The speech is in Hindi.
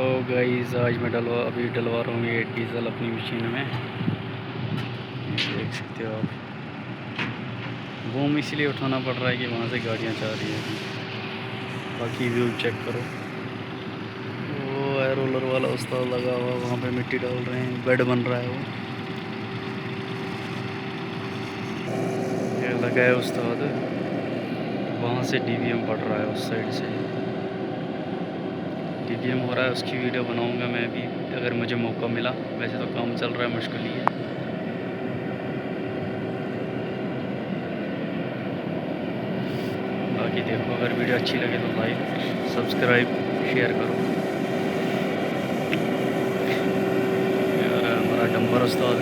हेलो गाइस, आज मैं अभी डलवा रहा हूँ ये डीज़ल अपनी मशीन में। ये देख सकते हो आप। बूम इसलिए उठाना पड़ रहा है कि वहाँ से गाड़ियाँ जा रही हैं। बाकी व्यू चेक करो। वो रोलर वाला उस्ताद लगा हुआ, वहाँ पे मिट्टी डाल रहे हैं, बेड बन रहा है वो। ये लगा है उस्ताद, वहाँ से डीवीएम पड़ रहा है उस साइड से। डीवीएम हो रहा है, उसकी वीडियो बनाऊंगा मैं भी अगर मुझे मौका मिला। वैसे तो काम चल रहा है, मुश्किल ही है। बाकी देखो, अगर वीडियो अच्छी लगे तो लाइक, सब्सक्राइब, शेयर करो। यार हमारा डंबर उस्ताद